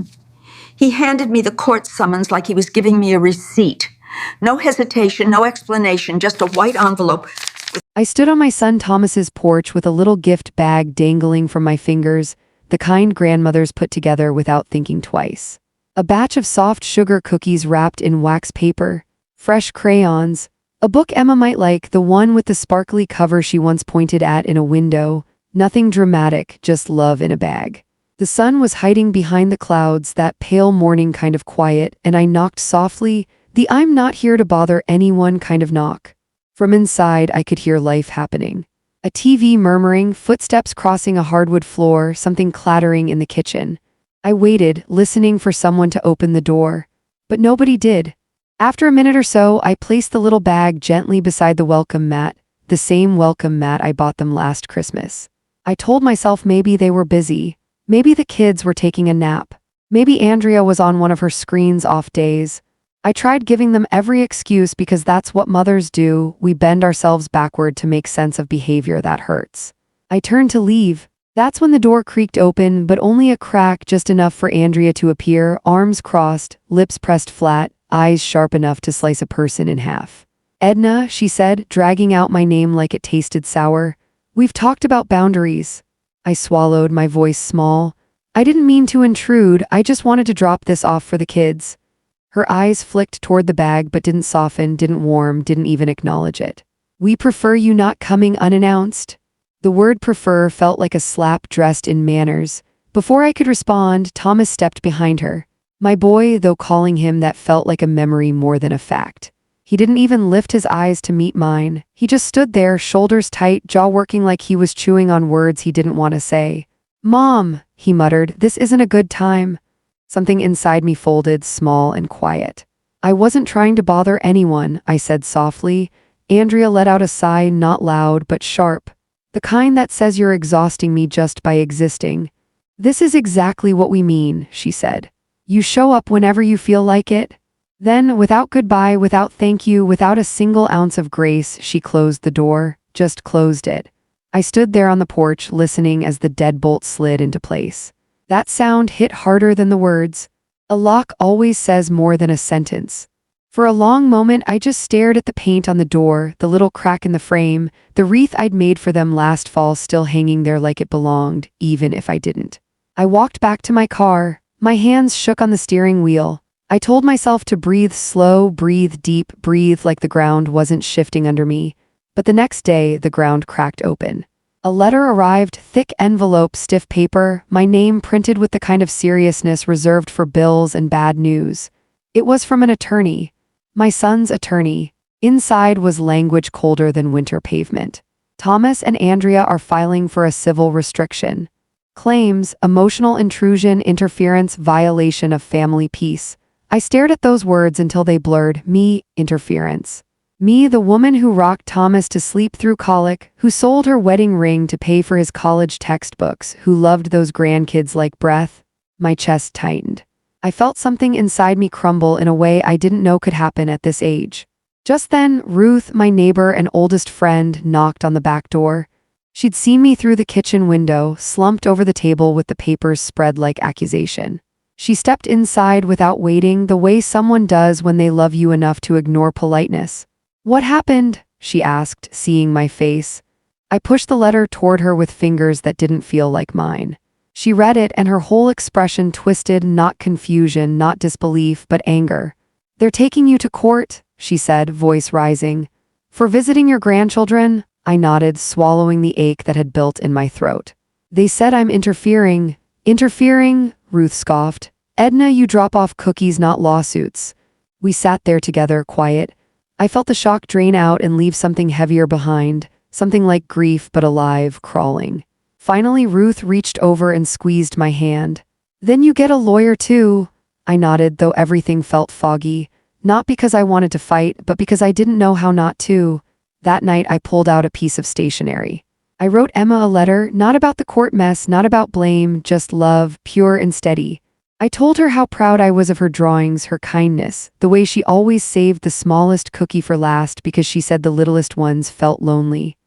him. He handed me the court summons like he was giving me a receipt. No hesitation, no explanation, just a white envelope. I stood on my son Thomas's porch with a little gift bag dangling from my fingers, the kind grandmothers put together without thinking twice. A batch of soft sugar cookies wrapped in wax paper, fresh crayons, a book Emma might like, the one with the sparkly cover she once pointed at in a window, nothing dramatic, just love in a bag. The sun was hiding behind the clouds, that pale morning kind of quiet, and I knocked softly, the "I'm not here to bother anyone" kind of knock. From inside, I could hear life happening. A TV murmuring, footsteps crossing a hardwood floor, something clattering in the kitchen. I waited, listening for someone to open the door. But nobody did. After a minute or so, I placed the little bag gently beside the welcome mat, the same welcome mat I bought them last Christmas. I told myself maybe they were busy. Maybe the kids were taking a nap. Maybe Andrea was on one of her screens off days. I tried giving them every excuse because that's what mothers do. We bend ourselves backward to make sense of behavior that hurts. I turned to leave. That's when the door creaked open, but only a crack, just enough for Andrea to appear, arms crossed, lips pressed flat, eyes sharp enough to slice a person in half. "Edna," she said, dragging out my name like it tasted sour. "We've talked about boundaries." I swallowed, my voice small. I didn't mean to intrude, I just wanted to drop this off for the kids. Her eyes flicked toward the bag but didn't soften, didn't warm, didn't even acknowledge it. "We prefer you not coming unannounced." The word prefer felt like a slap dressed in manners. Before I could respond, Thomas stepped behind her. My boy, though calling him that felt like a memory more than a fact. He didn't even lift his eyes to meet mine. He just stood there, shoulders tight, jaw working like he was chewing on words he didn't want to say. "Mom," he muttered, "this isn't a good time." Something inside me folded, small and quiet. "I wasn't trying to bother anyone," I said softly. Andrea let out a sigh, not loud but sharp. "The kind that says you're exhausting me just by existing." "This is exactly what we mean," she said. "You show up whenever you feel like it." Then, without goodbye, without thank you, without a single ounce of grace, she closed the door, just closed it. I stood there on the porch, listening as the deadbolt slid into place. That sound hit harder than the words. A lock always says more than a sentence. For a long moment, I just stared at the paint on the door, the little crack in the frame, the wreath I'd made for them last fall still hanging there like it belonged, even if I didn't. I walked back to my car. My hands shook on the steering wheel. I told myself to breathe slow, breathe deep, breathe like the ground wasn't shifting under me. But the next day, the ground cracked open. A letter arrived, thick envelope, stiff paper, my name printed with the kind of seriousness reserved for bills and bad news. It was from an attorney. My son's attorney. Inside was language colder than winter pavement. "Thomas and Andrea are filing for a civil restriction. Claims, emotional intrusion, interference, violation of family peace." I stared at those words until they blurred. Me, interference. Me, the woman who rocked Thomas to sleep through colic, who sold her wedding ring to pay for his college textbooks, who loved those grandkids like breath. My chest tightened. I felt something inside me crumble in a way I didn't know could happen at this age. Just then, Ruth, my neighbor and oldest friend, knocked on the back door. She'd seen me through the kitchen window, slumped over the table with the papers spread like accusation. She stepped inside without waiting, the way someone does when they love you enough to ignore politeness. "What happened?" she asked, seeing my face. I pushed the letter toward her with fingers that didn't feel like mine. She read it and her whole expression twisted, not confusion, not disbelief, but anger. "They're taking you to court," she said, voice rising. "For visiting your grandchildren?" I nodded, swallowing the ache that had built in my throat. "They said I'm interfering." "Interfering?" Ruth scoffed. "Edna, you drop off cookies, not lawsuits." We sat there together, quiet. I felt the shock drain out and leave something heavier behind, something like grief but alive, crawling. Finally, Ruth reached over and squeezed my hand. "Then you get a lawyer too." I nodded, though everything felt foggy. Not because I wanted to fight, but because I didn't know how not to. That night, I pulled out a piece of stationery. I wrote Emma a letter, not about the court mess, not about blame, just love, pure and steady. I told her how proud I was of her drawings, her kindness, the way she always saved the smallest cookie for last because she said the littlest ones felt lonely.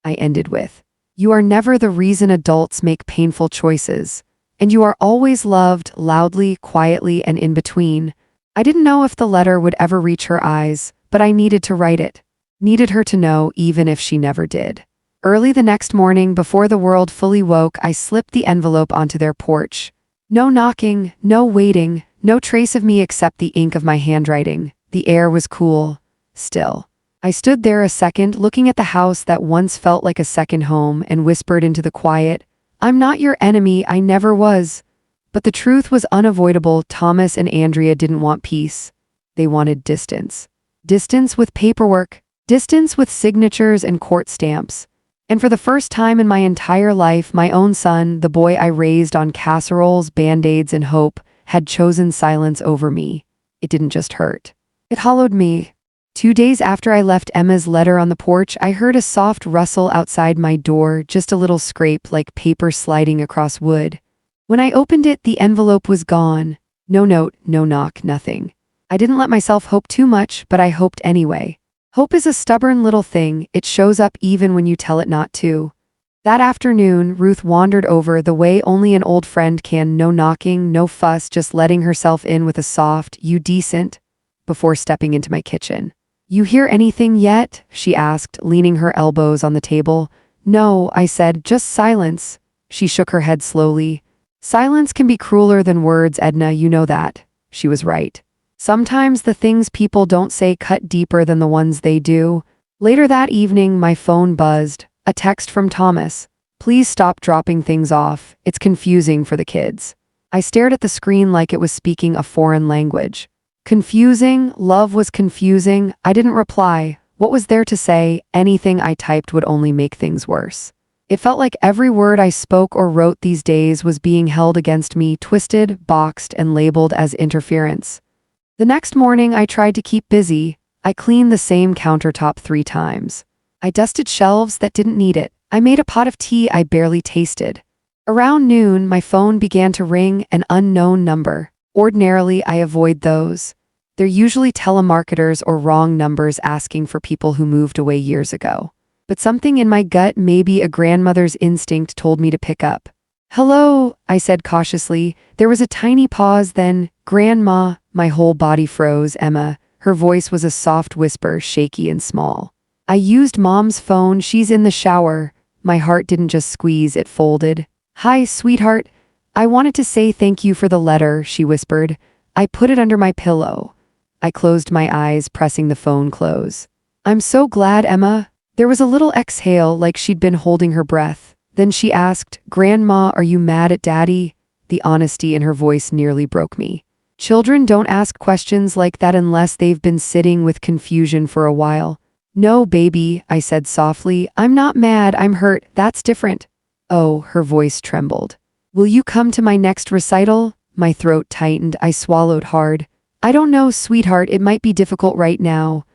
I ended with, "You are never the reason adults make painful choices." And you are always loved, loudly, quietly, and in between. I didn't know if the letter would ever reach her eyes, but I needed to write it. Needed her to know even if she never did. Early the next morning, before the world fully woke, I slipped the envelope onto their porch. No knocking, no waiting, no trace of me except the ink of my handwriting. The air was cool. Still. I stood there a second, looking at the house that once felt like a second home, and whispered into the quiet, "I'm not your enemy, I never was." But the truth was unavoidable. Thomas and Andrea didn't want peace. They wanted distance. Distance with paperwork. Distance with signatures and court stamps. And for the first time in my entire life, my own son, the boy I raised on casseroles, band-aids, and hope, had chosen silence over me. It didn't just hurt. It hollowed me. 2 days after I left Emma's letter on the porch, I heard a soft rustle outside my door, just a little scrape like paper sliding across wood. When I opened it, the envelope was gone. No note, no knock, nothing. I didn't let myself hope too much, but I hoped anyway. Hope is a stubborn little thing. It shows up even when you tell it not to. That afternoon, Ruth wandered over the way only an old friend can. No knocking, no fuss, just letting herself in with a soft, "You decent?" before stepping into my kitchen. "You hear anything yet?" she asked, leaning her elbows on the table. "No," I said, "just silence." She shook her head slowly. "Silence can be crueler than words, Edna, you know that." She was right. Sometimes the things people don't say cut deeper than the ones they do. Later that evening, my phone buzzed. A text from Thomas. "Please stop dropping things off. It's confusing for the kids." I stared at the screen like it was speaking a foreign language. Confusing, love was confusing. I didn't reply. What was there to say? Anything I typed would only make things worse. It felt like every word I spoke or wrote these days was being held against me, twisted, boxed, and labeled as interference. The next morning, I tried to keep busy. I cleaned the same countertop 3 times. I dusted shelves that didn't need it. I made a pot of tea I barely tasted. Around noon, my phone began to ring, an unknown number. Ordinarily, I avoid those. They're usually telemarketers or wrong numbers asking for people who moved away years ago. But something in my gut, maybe a grandmother's instinct, told me to pick up. "Hello," I said cautiously. There was a tiny pause, then, "Grandma." My whole body froze. "Emma." Her voice was a soft whisper, shaky and small. "I used Mom's phone. She's in the shower." My heart didn't just squeeze, it folded. "Hi, sweetheart. I wanted to say thank you for the letter," she whispered. "I put it under my pillow." I closed my eyes, pressing the phone close. "I'm so glad, Emma." There was a little exhale, like she'd been holding her breath. Then she asked, "Grandma, are you mad at Daddy?" The honesty in her voice nearly broke me. Children don't ask questions like that unless they've been sitting with confusion for a while. "No, baby," I said softly. "I'm not mad, I'm hurt. That's different." "Oh," her voice trembled. "Will you come to my next recital?" My throat tightened. I swallowed hard. "I don't know, sweetheart. It might be difficult right now."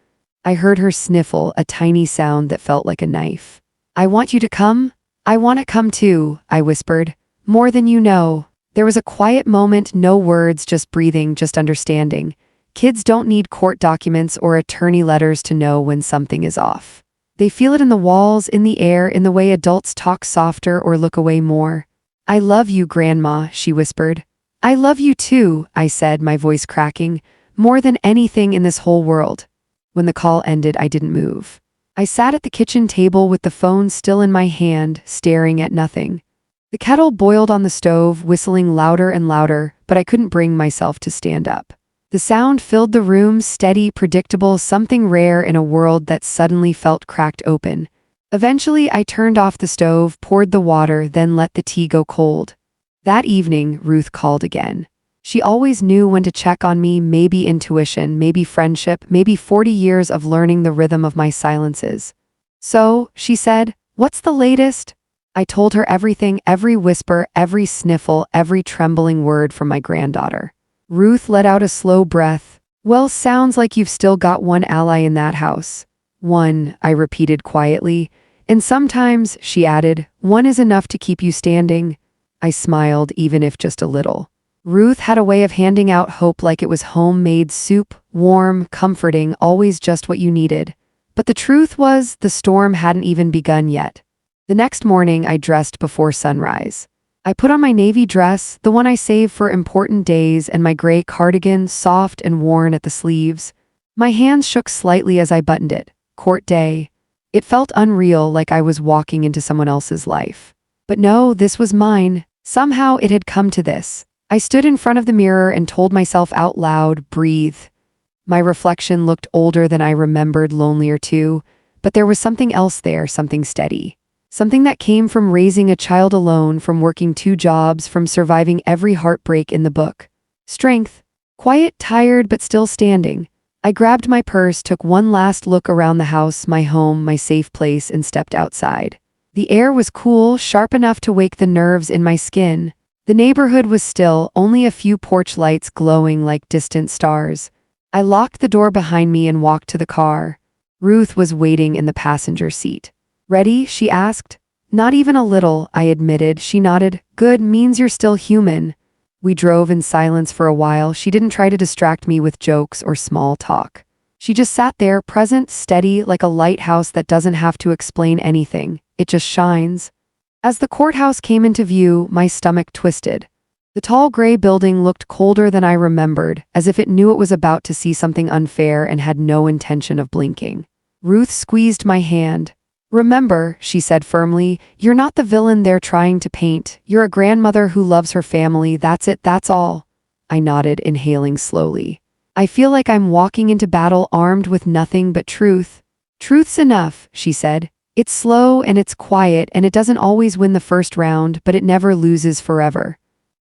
I heard her sniffle, a tiny sound that felt like a knife. "I want you to come." "I want to come too," I whispered. "More than you know." There was a quiet moment, no words, just breathing, just understanding. Kids don't need court documents or attorney letters to know when something is off. They feel it in the walls, in the air, in the way adults talk softer or look away more. "I love you, Grandma," she whispered. "I love you too," I said, my voice cracking, "more than anything in this whole world." When the call ended, I didn't move. I sat at the kitchen table with the phone still in my hand, staring at nothing. The kettle boiled on the stove, whistling louder and louder, but I couldn't bring myself to stand up. The sound filled the room, steady, predictable, something rare in a world that suddenly felt cracked open. Eventually, I turned off the stove, poured the water, then let the tea go cold. That evening, Ruth called again. She always knew when to check on me, maybe intuition, maybe friendship, maybe 40 years of learning the rhythm of my silences. "So," she said, "what's the latest?" I told her everything, every whisper, every sniffle, every trembling word from my granddaughter. Ruth let out a slow breath. "Well, sounds like you've still got one ally in that house." "One," I repeated quietly. "And sometimes," she added, "one is enough to keep you standing." I smiled, even if just a little. Ruth had a way of handing out hope like it was homemade soup, warm, comforting, always just what you needed. But the truth was, the storm hadn't even begun yet. The next morning, I dressed before sunrise. I put on my navy dress, the one I saved for important days, and my gray cardigan, soft and worn at the sleeves. My hands shook slightly as I buttoned it. Court day. It felt unreal, like I was walking into someone else's life. But no, this was mine. Somehow it had come to this. I stood in front of the mirror and told myself out loud, breathe. My reflection looked older than I remembered, lonelier too, but there was something else there, something steady. Something that came from raising a child alone, from working 2 jobs, from surviving every heartbreak in the book. Strength. Quiet, tired, but still standing. I grabbed my purse, took one last look around the house, my home, my safe place, and stepped outside. The air was cool, sharp enough to wake the nerves in my skin. The neighborhood was still, only a few porch lights glowing like distant stars. I locked the door behind me and walked to the car. Ruth was waiting in the passenger seat. Ready? She asked. Not even a little, I admitted. She nodded. Good, means you're still human. We drove in silence for a while. She didn't try to distract me with jokes or small talk. She just sat there, present, steady, like a lighthouse that doesn't have to explain anything. It just shines. As the courthouse came into view, my stomach twisted. The tall gray building looked colder than I remembered, as if it knew it was about to see something unfair and had no intention of blinking. Ruth squeezed my hand. Remember, she said firmly, you're not the villain they're trying to paint. You're a grandmother who loves her family. That's it, that's all. I nodded, inhaling slowly. I feel like I'm walking into battle armed with nothing but truth. Truth's enough, she said. It's slow and it's quiet and it doesn't always win the first round, but it never loses forever.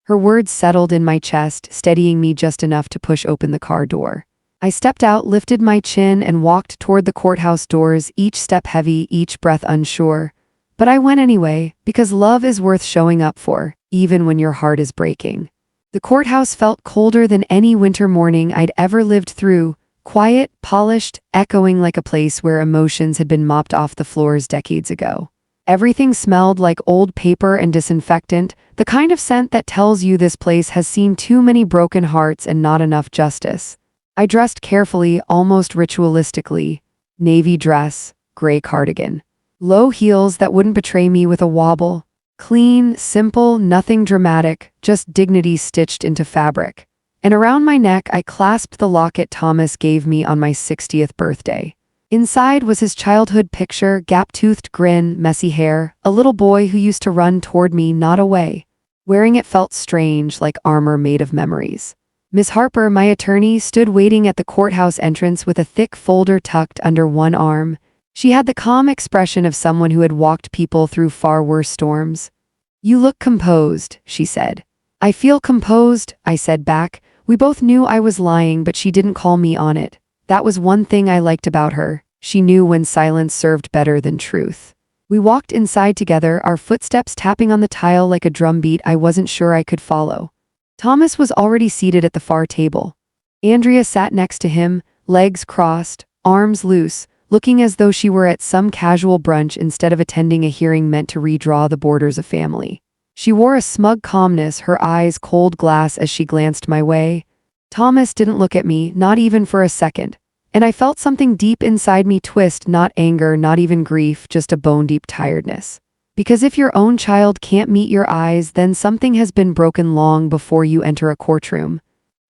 Her words settled in my chest, steadying me just enough to push open the car door. I stepped out, lifted my chin, and walked toward the courthouse doors, each step heavy, each breath unsure. But I went anyway, because love is worth showing up for, even when your heart is breaking. The courthouse felt colder than any winter morning I'd ever lived through, quiet, polished, echoing like a place where emotions had been mopped off the floors decades ago. Everything smelled like old paper and disinfectant, the kind of scent that tells you this place has seen too many broken hearts and not enough justice. I dressed carefully, almost ritualistically. Navy dress, gray cardigan. Low heels that wouldn't betray me with a wobble. Clean, simple, nothing dramatic, just dignity stitched into fabric. And around my neck I clasped the locket Thomas gave me on my 60th birthday. Inside was his childhood picture, gap-toothed grin, messy hair, a little boy who used to run toward me, not away. Wearing it felt strange, like armor made of memories. Miss Harper, my attorney, stood waiting at the courthouse entrance with a thick folder tucked under one arm. She had the calm expression of someone who had walked people through far worse storms. You look composed, she said. I feel composed, I said back. We both knew I was lying, but she didn't call me on it. That was one thing I liked about her. She knew when silence served better than truth. We walked inside together, our footsteps tapping on the tile like a drumbeat I wasn't sure I could follow. Thomas was already seated at the far table. Andrea sat next to him, legs crossed, arms loose, looking as though she were at some casual brunch instead of attending a hearing meant to redraw the borders of family. She wore a smug calmness, her eyes cold glass as she glanced my way. Thomas didn't look at me, not even for a second, and I felt something deep inside me twist, not anger, not even grief, just a bone-deep tiredness. Because if your own child can't meet your eyes, then something has been broken long before you enter a courtroom.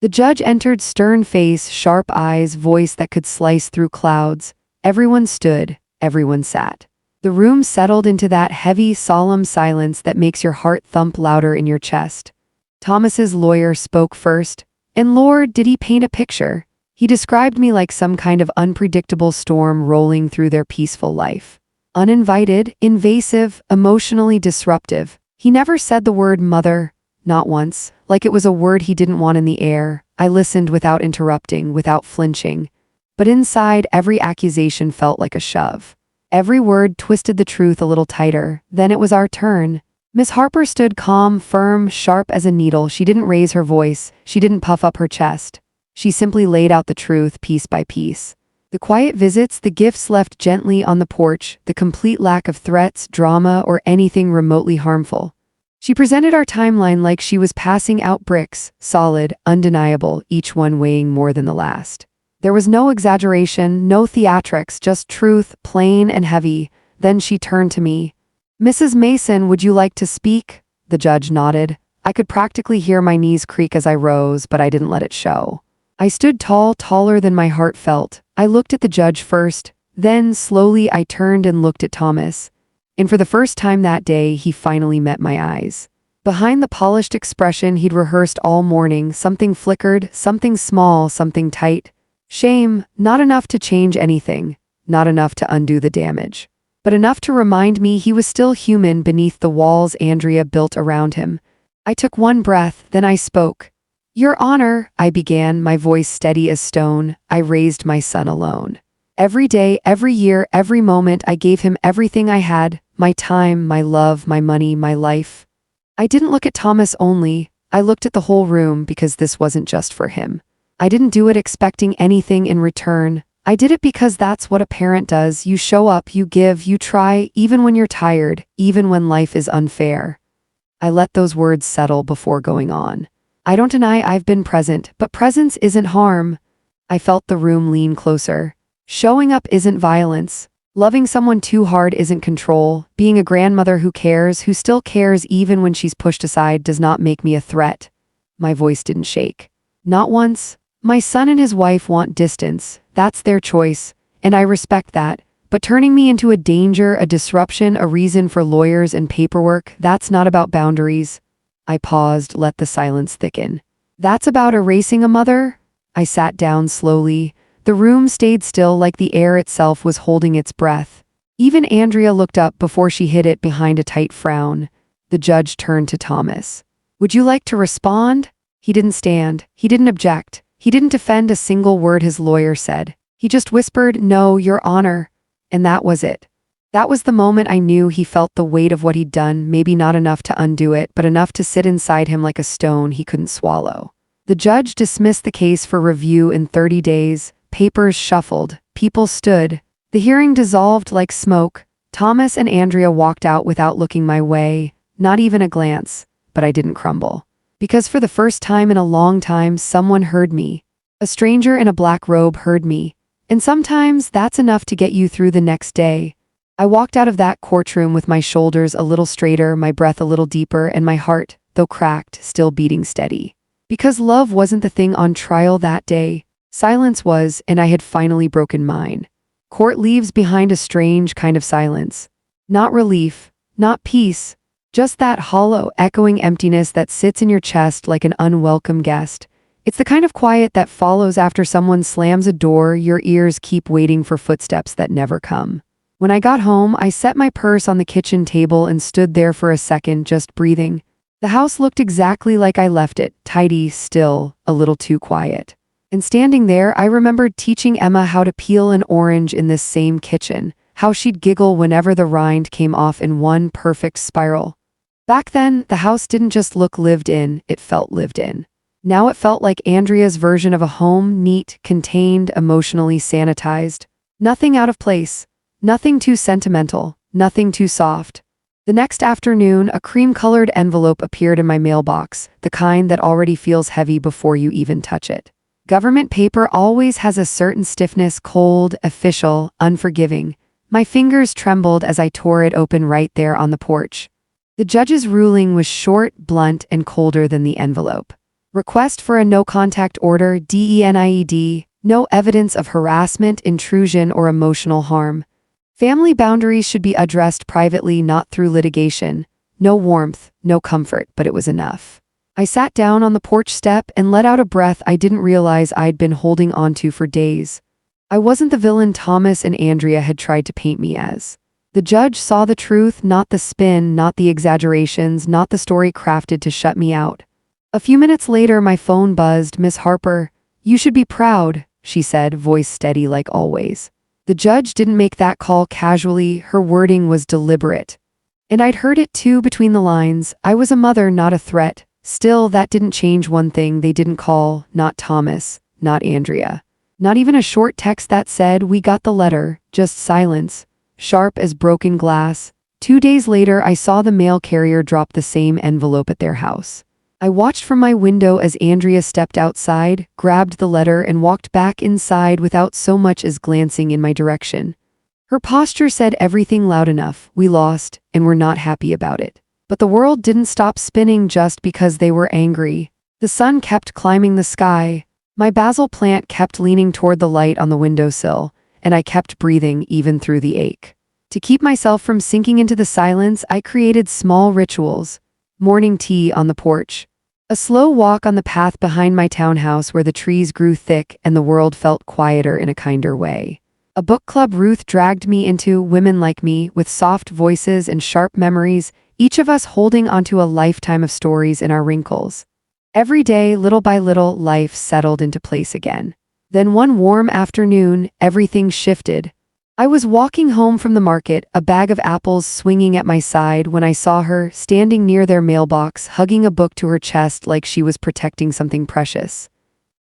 The judge entered, stern face, sharp eyes, voice that could slice through clouds. Everyone stood, everyone sat. The room settled into that heavy, solemn silence that makes your heart thump louder in your chest. Thomas's lawyer spoke first, and Lord, did he paint a picture. He described me like some kind of unpredictable storm rolling through their peaceful life. Uninvited, invasive, emotionally disruptive. He never said the word mother, not once, like it was a word he didn't want in the air. I listened without interrupting, without flinching. But inside, every accusation felt like a shove. Every word twisted the truth a little tighter. Then it was our turn. Miss Harper stood calm, firm, sharp as a needle. She didn't raise her voice. She didn't puff up her chest. She simply laid out the truth piece by piece. The quiet visits, the gifts left gently on the porch, the complete lack of threats, drama, or anything remotely harmful. She presented our timeline like she was passing out bricks, solid, undeniable, each one weighing more than the last. There was no exaggeration, no theatrics, just truth, plain and heavy. Then she turned to me. Mrs. Mason, would you like to speak? The judge nodded. I could practically hear my knees creak as I rose, but I didn't let it show. I stood tall, taller than my heart felt. I looked at the judge first, then slowly I turned and looked at Thomas. And for the first time that day, he finally met my eyes. Behind the polished expression he'd rehearsed all morning, something flickered, something small, something tight. Shame, not enough to change anything, not enough to undo the damage, but enough to remind me he was still human beneath the walls Andrea built around him. I took one breath, then I spoke. Your Honor, I began, my voice steady as stone. I raised my son alone. Every day, every year, every moment, I gave him everything I had, my time, my love, my money, my life. I didn't look at Thomas only, I looked at the whole room because this wasn't just for him. I didn't do it expecting anything in return. I did it because that's what a parent does. You show up, you give, you try, even when you're tired, even when life is unfair. I let those words settle before going on. I don't deny I've been present, but presence isn't harm. I felt the room lean closer. Showing up isn't violence. Loving someone too hard isn't control. Being a grandmother who cares, who still cares even when she's pushed aside, does not make me a threat. My voice didn't shake. Not once. My son and his wife want distance. That's their choice, and I respect that. But turning me into a danger, a disruption, a reason for lawyers and paperwork, that's not about boundaries. I paused, let the silence thicken. That's about erasing a mother? I sat down slowly. The room stayed still like the air itself was holding its breath. Even Andrea looked up before she hid it behind a tight frown. The judge turned to Thomas. Would you like to respond? He didn't stand. He didn't object. He didn't defend a single word his lawyer said. He just whispered, "No, Your Honor." And that was it. That was the moment I knew he felt the weight of what he'd done, maybe not enough to undo it, but enough to sit inside him like a stone he couldn't swallow. The judge dismissed the case for review in 30 days. Papers shuffled. People stood. The hearing dissolved like smoke. Thomas and Andrea walked out without looking my way, not even a glance, but I didn't crumble. Because for the first time in a long time, someone heard me. A stranger in a black robe heard me. And sometimes that's enough to get you through the next day. I walked out of that courtroom with my shoulders a little straighter, my breath a little deeper, and my heart, though cracked, still beating steady. Because love wasn't the thing on trial that day. Silence was, and I had finally broken mine. Court leaves behind a strange kind of silence. Not relief, not peace, just that hollow, echoing emptiness that sits in your chest like an unwelcome guest. It's the kind of quiet that follows after someone slams a door. Your ears keep waiting for footsteps that never come. When I got home, I set my purse on the kitchen table and stood there for a second, just breathing. The house looked exactly like I left it, tidy, still, a little too quiet. And standing there, I remembered teaching Emma how to peel an orange in this same kitchen, how she'd giggle whenever the rind came off in one perfect spiral. Back then, the house didn't just look lived in, it felt lived in. Now it felt like Andrea's version of a home, neat, contained, emotionally sanitized. Nothing out of place, nothing too sentimental, nothing too soft. The next afternoon, a cream-colored envelope appeared in my mailbox, the kind that already feels heavy before you even touch it. Government paper always has a certain stiffness, cold, official, unforgiving. My fingers trembled as I tore it open right there on the porch. The judge's ruling was short, blunt, and colder than the envelope. Request for a no-contact order, DENIED, no evidence of harassment, intrusion, or emotional harm. Family boundaries should be addressed privately, not through litigation. No warmth, no comfort, but it was enough. I sat down on the porch step and let out a breath I didn't realize I'd been holding onto for days. I wasn't the villain Thomas and Andrea had tried to paint me as. The judge saw the truth, not the spin, not the exaggerations, not the story crafted to shut me out. A few minutes later, my phone buzzed. "Miss Harper, you should be proud," she said, voice steady like always. The judge didn't make that call casually, her wording was deliberate. And I'd heard it too between the lines. I was a mother, not a threat. Still, that didn't change one thing. They didn't call, not Thomas, not Andrea. Not even a short text that said, "We got the letter," just silence, sharp as broken glass. 2 days later, I saw the mail carrier drop the same envelope at their house. I watched from my window as Andrea stepped outside, grabbed the letter, and walked back inside without so much as glancing in my direction. Her posture said everything loud enough. We lost, and we're not happy about it. But the world didn't stop spinning just because they were angry. The sun kept climbing the sky. My basil plant kept leaning toward the light on the windowsill, and I kept breathing even through the ache. To keep myself from sinking into the silence, I created small rituals. Morning tea on the porch. A slow walk on the path behind my townhouse where the trees grew thick and the world felt quieter in a kinder way. A book club Ruth dragged me into, women like me, with soft voices and sharp memories, each of us holding onto a lifetime of stories in our wrinkles. Every day, little by little, life settled into place again. Then one warm afternoon, everything shifted. I was walking home from the market, a bag of apples swinging at my side, when I saw her, standing near their mailbox, hugging a book to her chest like she was protecting something precious.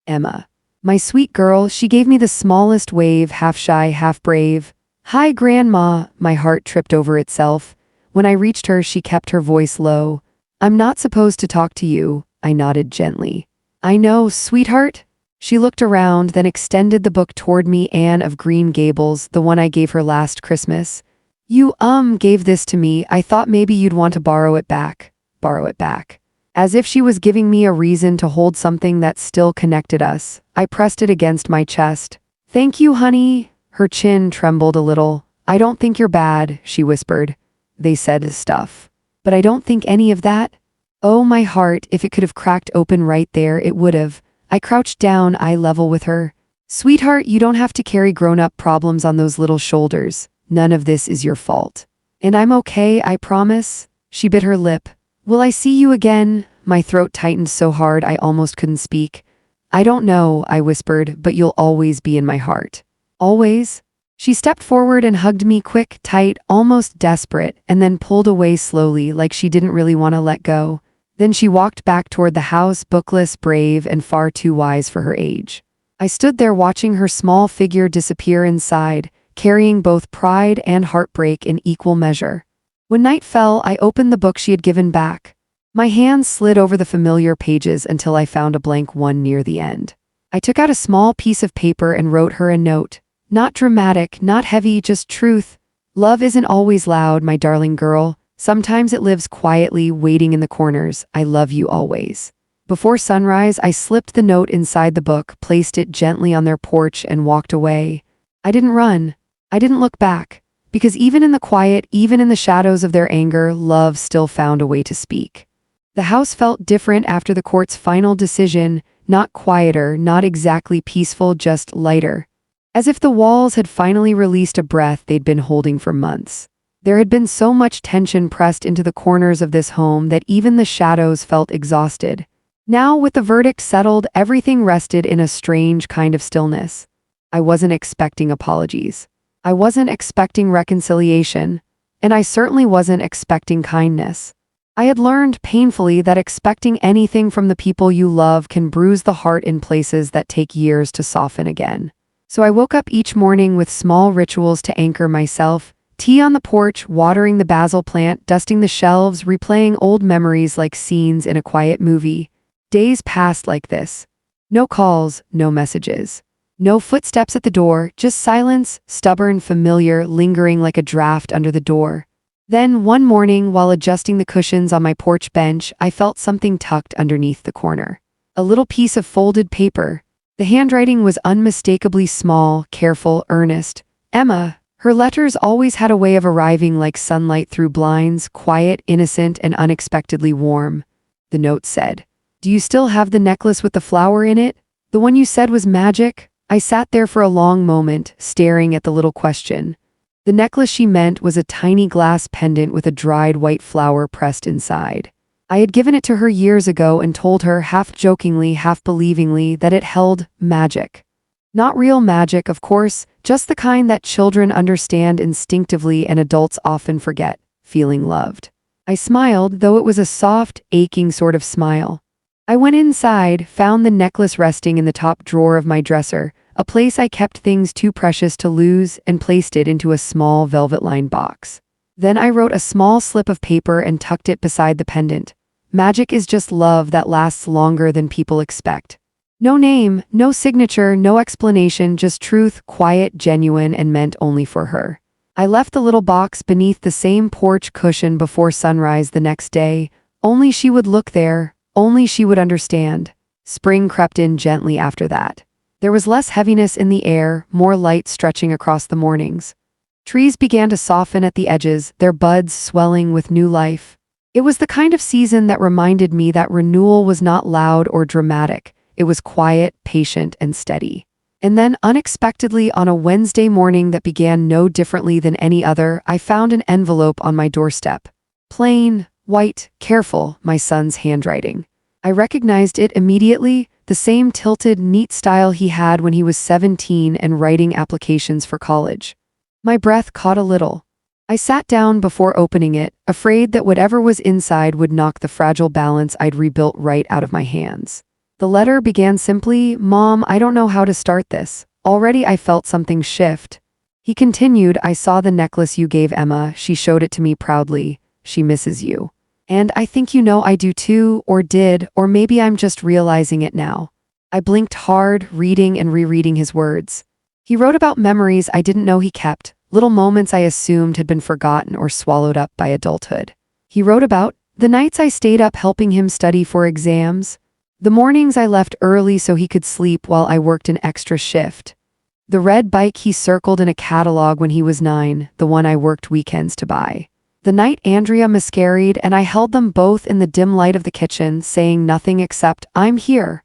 Emma. My sweet girl, she gave me the smallest wave, half shy, half brave. Hi, Grandma. My heart tripped over itself. When I reached her, she kept her voice low. I'm not supposed to talk to you. I nodded gently. I know, sweetheart. She looked around, then extended the book toward me. Anne of Green Gables, the one I gave her last Christmas. You, gave this to me. I thought maybe you'd want to borrow it back. Borrow it back. As if she was giving me a reason to hold something that still connected us. I pressed it against my chest. Thank you, honey. Her chin trembled a little. I don't think you're bad, she whispered. They said stuff. But I don't think any of that. Oh, my heart, if it could have cracked open right there, it would have. I crouched down, eye level with her. Sweetheart, you don't have to carry grown-up problems on those little shoulders. None of this is your fault. And I'm okay, I promise. She bit her lip. Will I see you again? My throat tightened so hard I almost couldn't speak. I don't know, I whispered, but you'll always be in my heart. Always? She stepped forward and hugged me quick, tight, almost desperate, and then pulled away slowly like she didn't really want to let go. Then she walked back toward the house, bookless, brave, and far too wise for her age. I stood there watching her small figure disappear inside, carrying both pride and heartbreak in equal measure. When night fell, I opened the book she had given back. My hands slid over the familiar pages until I found a blank one near the end. I took out a small piece of paper and wrote her a note. Not dramatic, not heavy, just truth. Love isn't always loud, my darling girl. Sometimes it lives quietly, waiting in the corners. I love you always. Before sunrise, I slipped the note inside the book, placed it gently on their porch, and walked away. I didn't run. I didn't look back. Because even in the quiet, even in the shadows of their anger, love still found a way to speak. The house felt different after the court's final decision, not quieter, not exactly peaceful, just lighter. As if the walls had finally released a breath they'd been holding for months. There had been so much tension pressed into the corners of this home that even the shadows felt exhausted. Now, with the verdict settled, everything rested in a strange kind of stillness. I wasn't expecting apologies. I wasn't expecting reconciliation. And I certainly wasn't expecting kindness. I had learned painfully that expecting anything from the people you love can bruise the heart in places that take years to soften again. So I woke up each morning with small rituals to anchor myself. Tea on the porch, watering the basil plant, dusting the shelves, replaying old memories like scenes in a quiet movie. Days passed like this. No calls, no messages. No footsteps at the door, just silence, stubborn, familiar, lingering like a draft under the door. Then, one morning, while adjusting the cushions on my porch bench, I felt something tucked underneath the corner. A little piece of folded paper. The handwriting was unmistakably small, careful, earnest. Emma. Her letters always had a way of arriving like sunlight through blinds, quiet, innocent, and unexpectedly warm. The note said, Do you still have the necklace with the flower in it? The one you said was magic? I sat there for a long moment, staring at the little question. The necklace she meant was a tiny glass pendant with a dried white flower pressed inside. I had given it to her years ago and told her, half jokingly, half believingly, that it held magic. Not real magic, of course, just the kind that children understand instinctively and adults often forget, feeling loved. I smiled, though it was a soft, aching sort of smile. I went inside, found the necklace resting in the top drawer of my dresser, a place I kept things too precious to lose, and placed it into a small velvet-lined box. Then I wrote a small slip of paper and tucked it beside the pendant. Magic is just love that lasts longer than people expect. No name, no signature, no explanation, just truth, quiet, genuine, and meant only for her. I left the little box beneath the same porch cushion before sunrise the next day. Only she would look there, only she would understand. Spring crept in gently after that. There was less heaviness in the air, more light stretching across the mornings. Trees began to soften at the edges, their buds swelling with new life. It was the kind of season that reminded me that renewal was not loud or dramatic. It was quiet, patient, and steady. And then, unexpectedly, on a Wednesday morning that began no differently than any other, I found an envelope on my doorstep. Plain, white, careful, my son's handwriting. I recognized it immediately, the same tilted, neat style he had when he was 17 and writing applications for college. My breath caught a little. I sat down before opening it, afraid that whatever was inside would knock the fragile balance I'd rebuilt right out of my hands. The letter began simply, "Mom, I don't know how to start this." Already I felt something shift. He continued, "I saw the necklace you gave Emma. She showed it to me proudly. She misses you. And I think you know I do too, or did, or maybe I'm just realizing it now." I blinked hard, reading and rereading his words. He wrote about memories I didn't know he kept, little moments I assumed had been forgotten or swallowed up by adulthood. He wrote about the nights I stayed up helping him study for exams, the mornings I left early so he could sleep while I worked an extra shift, the red bike he circled in a catalog when he was 9, the one I worked weekends to buy. The night Andrea miscarried and I held them both in the dim light of the kitchen, saying nothing except, "I'm here."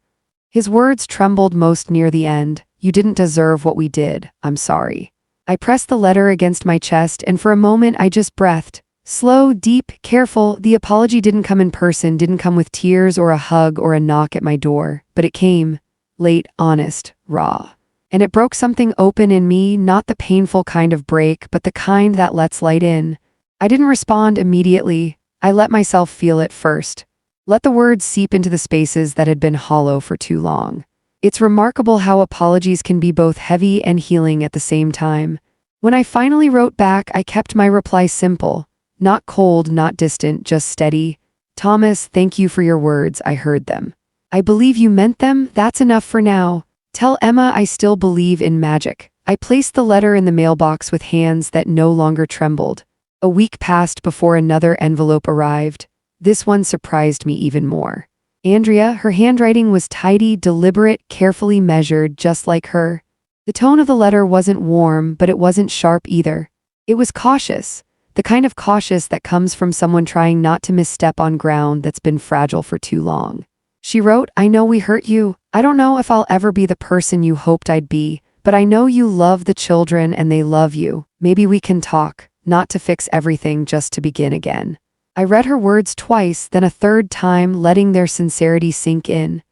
His words trembled most near the end. "You didn't deserve what we did. I'm sorry." I pressed the letter against my chest and for a moment I just breathed. Slow, deep, careful. The apology didn't come in person, didn't come with tears or a hug or a knock at my door, but it came, late, honest, raw. And it broke something open in me, not the painful kind of break, but the kind that lets light in. I didn't respond immediately. I let myself feel it first. Let the words seep into the spaces that had been hollow for too long. It's remarkable how apologies can be both heavy and healing at the same time. When I finally wrote back, I kept my reply simple. Not cold, not distant, just steady. "Thomas, thank you for your words. I heard them. I believe you meant them. That's enough for now. Tell Emma I still believe in magic." I placed the letter in the mailbox with hands that no longer trembled. A week passed before another envelope arrived. This one surprised me even more. Andrea, her handwriting was tidy, deliberate, carefully measured, just like her. The tone of the letter wasn't warm, but it wasn't sharp either. It was cautious. The kind of cautious that comes from someone trying not to misstep on ground that's been fragile for too long. She wrote, "I know we hurt you. I don't know if I'll ever be the person you hoped I'd be, but I know you love the children and they love you. Maybe we can talk, not to fix everything, just to begin again." I read her words twice, then a third time, letting their sincerity sink in.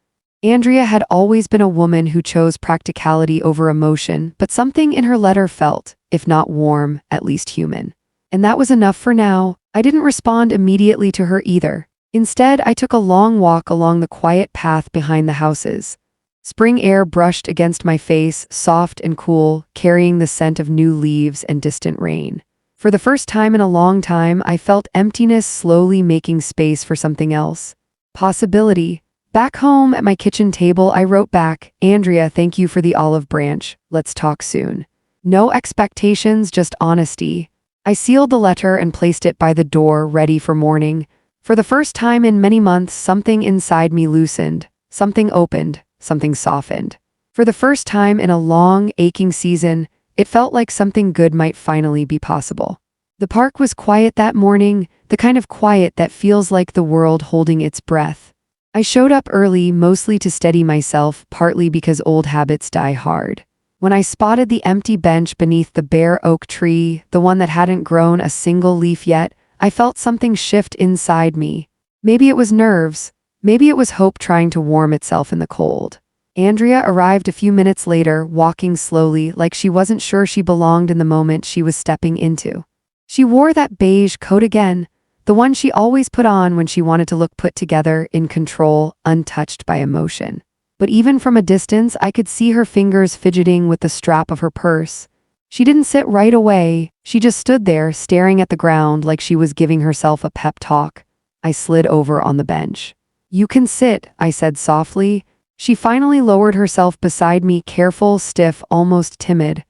Andrea had always been a woman who chose practicality over emotion, but something in her letter felt, if not warm, at least human. And that was enough for now. I didn't respond immediately to her either. Instead, I took a long walk along the quiet path behind the houses. Spring air brushed against my face, soft and cool, carrying the scent of new leaves and distant rain. For the first time in a long time, I felt emptiness slowly making space for something else. Possibility. Back home at my kitchen table, I wrote back, "Andrea, thank you for the olive branch. Let's talk soon." No expectations, just honesty. I sealed the letter and placed it by the door, ready for morning. For the first time in many months, something inside me loosened. Something opened. Something softened. For the first time in a long, aching season, it felt like something good might finally be possible. The park was quiet that morning, the kind of quiet that feels like the world holding its breath. I showed up early, mostly to steady myself, partly because old habits die hard. When I spotted the empty bench beneath the bare oak tree, the one that hadn't grown a single leaf yet, I felt something shift inside me. Maybe it was nerves. Maybe it was hope trying to warm itself in the cold. Andrea arrived a few minutes later, walking slowly, like she wasn't sure she belonged in the moment she was stepping into. She wore that beige coat again, the one she always put on when she wanted to look put together, in control, untouched by emotion. But even from a distance, I could see her fingers fidgeting with the strap of her purse. She didn't sit right away. She just stood there, staring at the ground like she was giving herself a pep talk. I slid over on the bench. "You can sit," I said softly. She finally lowered herself beside me, careful, stiff, almost timid.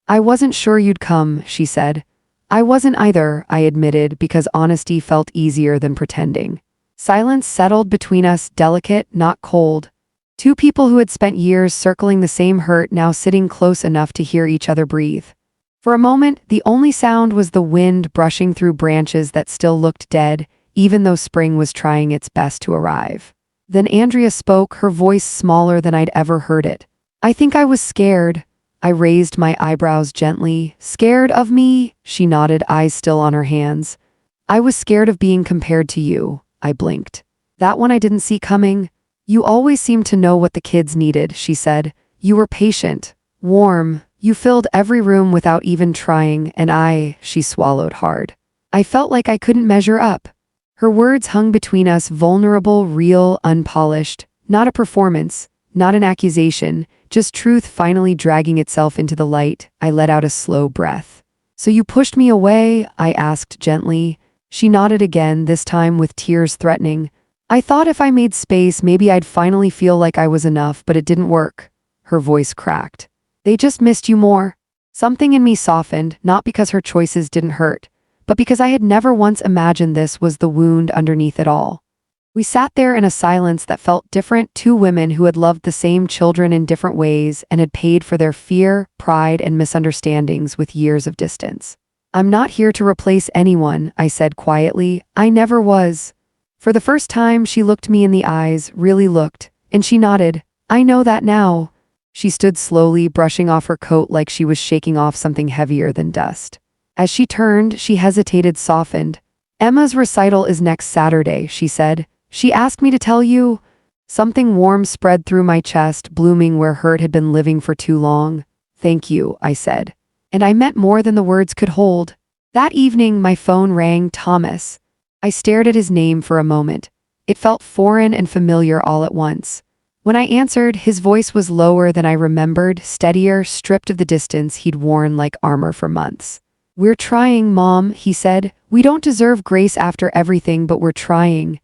"I wasn't sure you'd come," she said. I wasn't either, I admitted, because honesty felt easier than pretending. Silence settled between us, delicate, not cold. Two people who had spent years circling the same hurt now sitting close enough to hear each other breathe. For a moment, the only sound was the wind brushing through branches that still looked dead, even though spring was trying its best to arrive. Then Andrea spoke, her voice smaller than I'd ever heard it. I think I was scared. I raised my eyebrows gently. Scared of me? She nodded, eyes still on her hands. I was scared of being compared to you. I blinked. That one I didn't see coming. You always seemed to know what the kids needed, she said. You were patient, warm. You filled every room without even trying, and she swallowed hard. I felt like I couldn't measure up. Her words hung between us, vulnerable, real, unpolished. Not a performance, not an accusation, just truth finally dragging itself into the light. I let out a slow breath. So you pushed me away? I asked gently. She nodded again, this time with tears threatening. I thought if I made space, maybe I'd finally feel like I was enough, but it didn't work. Her voice cracked. They just missed you more. Something in me softened, not because her choices didn't hurt, but because I had never once imagined this was the wound underneath it all. We sat there in a silence that felt different, two women who had loved the same children in different ways and had paid for their fear, pride, and misunderstandings with years of distance. I'm not here to replace anyone, I said quietly. I never was. For the first time, she looked me in the eyes, really looked, and she nodded. I know that now. She stood slowly, brushing off her coat like she was shaking off something heavier than dust. As she turned, she hesitated, softened. Emma's recital is next Saturday, she said. She asked me to tell you. Something warm spread through my chest, blooming where hurt had been living for too long. Thank you, I said. And I meant more than the words could hold. That evening, my phone rang. Thomas. I stared at his name for a moment. It felt foreign and familiar all at once. When I answered, his voice was lower than I remembered, steadier, stripped of the distance he'd worn like armor for months. We're trying, Mom, he said. We don't deserve grace after everything, but we're trying.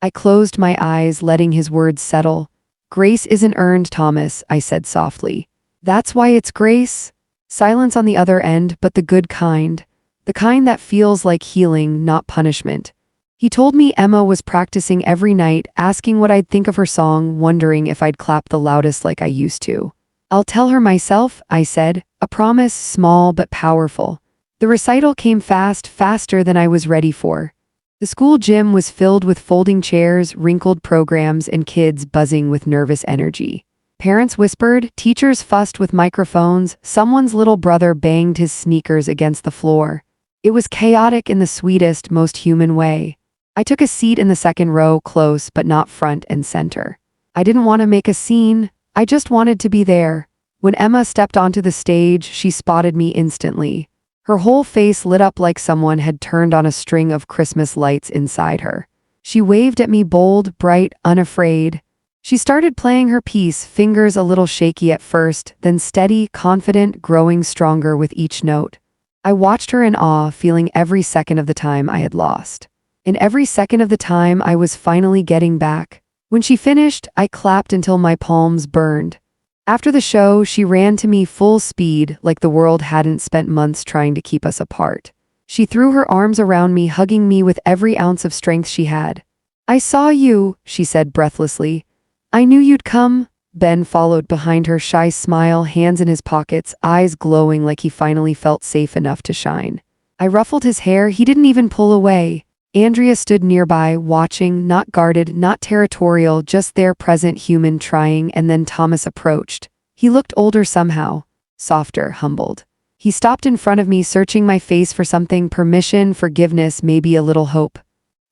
I closed my eyes, letting his words settle. Grace isn't earned, Thomas, I said softly. That's why it's grace? Silence on the other end, but the good kind. The kind that feels like healing, not punishment. He told me Emma was practicing every night, asking what I'd think of her song, wondering if I'd clap the loudest like I used to. I'll tell her myself, I said, a promise, small but powerful. The recital came fast, faster than I was ready for. The school gym was filled with folding chairs, wrinkled programs, and kids buzzing with nervous energy. Parents whispered, teachers fussed with microphones, someone's little brother banged his sneakers against the floor. It was chaotic in the sweetest, most human way. I took a seat in the second row, close but not front and center. I didn't want to make a scene, I just wanted to be there. When Emma stepped onto the stage, she spotted me instantly. Her whole face lit up like someone had turned on a string of Christmas lights inside her. She waved at me, bold, bright, unafraid. She started playing her piece, fingers a little shaky at first, then steady, confident, growing stronger with each note. I watched her in awe, feeling every second of the time I had lost. And every second of the time I was finally getting back. When she finished, I clapped until my palms burned. After the show, she ran to me full speed, like the world hadn't spent months trying to keep us apart. She threw her arms around me, hugging me with every ounce of strength she had. I saw you, she said breathlessly. I knew you'd come. Ben followed behind her, shy smile, hands in his pockets, eyes glowing like he finally felt safe enough to shine. I ruffled his hair, he didn't even pull away. Andrea stood nearby, watching, not guarded, not territorial, just there, present, human, trying, and then Thomas approached. He looked older somehow, softer, humbled. He stopped in front of me, searching my face for something, permission, forgiveness, maybe a little hope.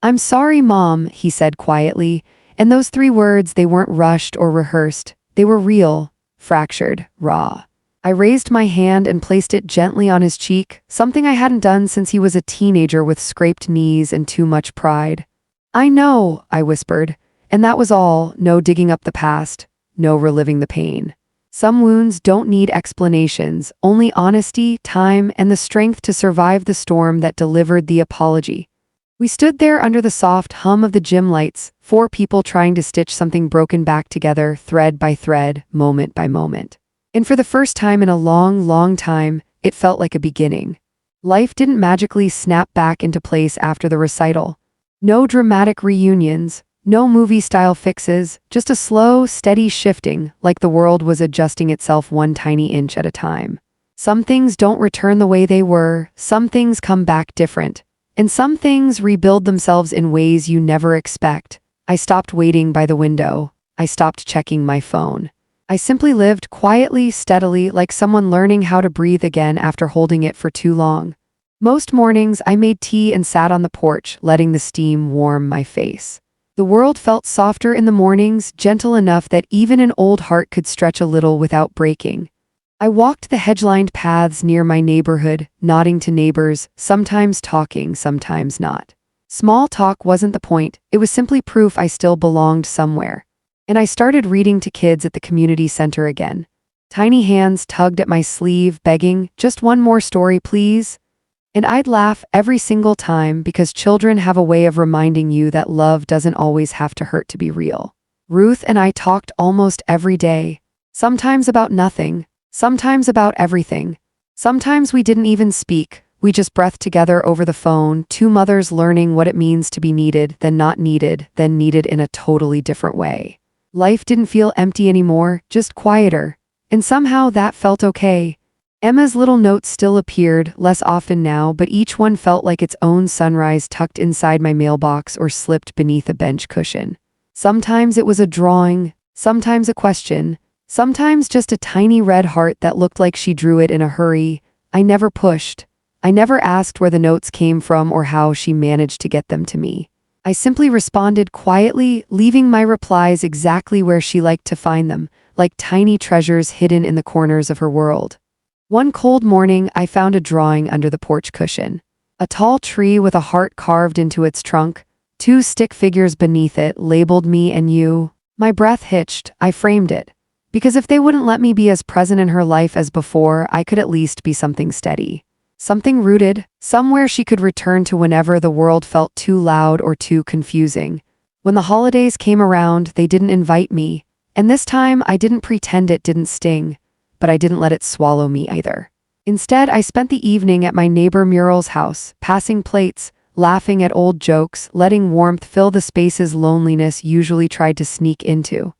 I'm sorry, Mom, he said quietly, and those 3 words, they weren't rushed or rehearsed. They were real, fractured, raw. I raised my hand and placed it gently on his cheek, something I hadn't done since he was a teenager with scraped knees and too much pride. I know, I whispered, and that was all, no digging up the past, no reliving the pain. Some wounds don't need explanations, only honesty, time, and the strength to survive the storm that delivered the apology. We stood there under the soft hum of the gym lights, 4 people trying to stitch something broken back together, thread by thread, moment by moment. And for the first time in a long, long time, it felt like a beginning. Life didn't magically snap back into place after the recital. No dramatic reunions, no movie-style fixes, just a slow, steady shifting, like the world was adjusting itself one tiny inch at a time. Some things don't return the way they were, some things come back different, and some things rebuild themselves in ways you never expect. I stopped waiting by the window. I stopped checking my phone. I simply lived quietly, steadily, like someone learning how to breathe again after holding it for too long. Most mornings, I made tea and sat on the porch, letting the steam warm my face. The world felt softer in the mornings, gentle enough that even an old heart could stretch a little without breaking. I walked the hedge-lined paths near my neighborhood, nodding to neighbors, sometimes talking, sometimes not. Small talk wasn't the point, it was simply proof I still belonged somewhere. And I started reading to kids at the community center again. Tiny hands tugged at my sleeve, begging, "Just one more story, please." And I'd laugh every single time because children have a way of reminding you that love doesn't always have to hurt to be real. Ruth and I talked almost every day. Sometimes about nothing, sometimes about everything. Sometimes we didn't even speak. We just breathed together over the phone, two mothers learning what it means to be needed, then not needed, then needed in a totally different way. Life didn't feel empty anymore, just quieter. And somehow that felt okay. Emma's little notes still appeared, less often now, but each one felt like its own sunrise tucked inside my mailbox or slipped beneath a bench cushion. Sometimes it was a drawing, sometimes a question, sometimes just a tiny red heart that looked like she drew it in a hurry. I never pushed. I never asked where the notes came from or how she managed to get them to me. I simply responded quietly, leaving my replies exactly where she liked to find them, like tiny treasures hidden in the corners of her world. One cold morning, I found a drawing under the porch cushion. A tall tree with a heart carved into its trunk, two stick figures beneath it, labeled me and you. My breath hitched. I framed it. Because if they wouldn't let me be as present in her life as before, I could at least be something steady. Something rooted, somewhere she could return to whenever the world felt too loud or too confusing. When the holidays came around, they didn't invite me, and this time I didn't pretend it didn't sting, but I didn't let it swallow me either. Instead, I spent the evening at my neighbor Muriel's house, passing plates, laughing at old jokes, letting warmth fill the spaces loneliness usually tried to sneak into.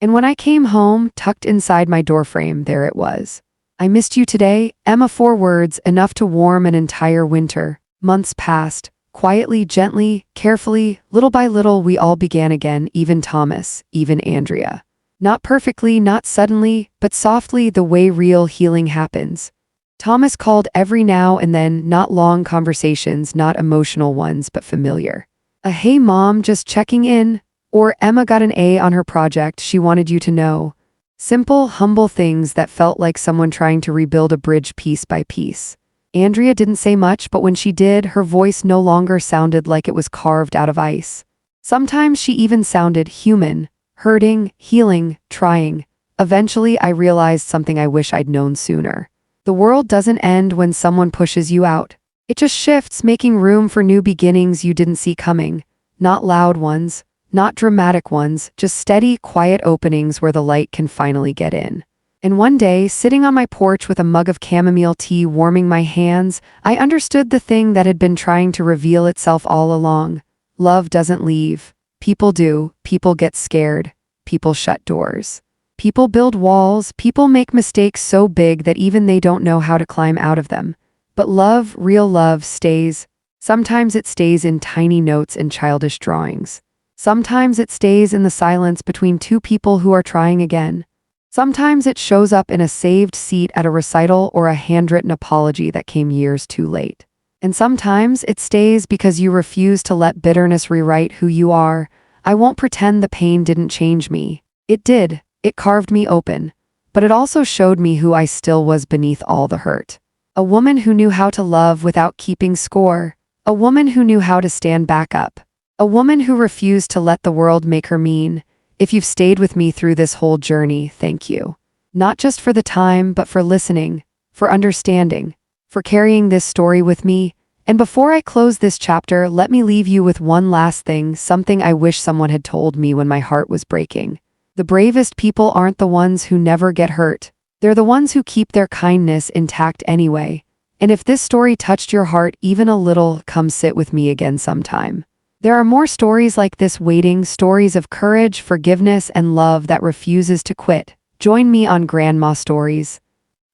And when I came home, tucked inside my doorframe, there it was. "I missed you today, Emma." 4 words, enough to warm an entire winter. Months passed. Quietly, gently, carefully, little by little, we all began again, even Thomas, even Andrea. Not perfectly, not suddenly, but softly, the way real healing happens. Thomas called every now and then, not long conversations, not emotional ones, but familiar. A "Hey mom, just checking in," or "Emma got an A on her project, she wanted you to know." Simple, humble things that felt like someone trying to rebuild a bridge piece by piece. Andrea didn't say much, but when she did, her voice no longer sounded like it was carved out of ice. Sometimes she even sounded human, hurting, healing, trying. Eventually, I realized something I wish I'd known sooner. The world doesn't end when someone pushes you out. It just shifts, making room for new beginnings you didn't see coming. Not loud ones. Not dramatic ones, just steady, quiet openings where the light can finally get in. And one day, sitting on my porch with a mug of chamomile tea warming my hands, I understood the thing that had been trying to reveal itself all along. Love doesn't leave. People do. People get scared. People shut doors. People build walls. People make mistakes so big that even they don't know how to climb out of them. But love, real love, stays. Sometimes it stays in tiny notes and childish drawings. Sometimes it stays in the silence between two people who are trying again. Sometimes it shows up in a saved seat at a recital or a handwritten apology that came years too late. And sometimes it stays because you refuse to let bitterness rewrite who you are. I won't pretend the pain didn't change me. It did. It carved me open. But it also showed me who I still was beneath all the hurt. A woman who knew how to love without keeping score. A woman who knew how to stand back up. A woman who refused to let the world make her mean. If you've stayed with me through this whole journey, thank you. Not just for the time, but for listening, for understanding, for carrying this story with me. And before I close this chapter, let me leave you with one last thing, something I wish someone had told me when my heart was breaking. The bravest people aren't the ones who never get hurt. They're the ones who keep their kindness intact anyway. And if this story touched your heart even a little, come sit with me again sometime. There are more stories like this waiting, stories of courage, forgiveness, and love that refuses to quit. Join me on Grandma Stories.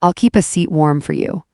I'll keep a seat warm for you.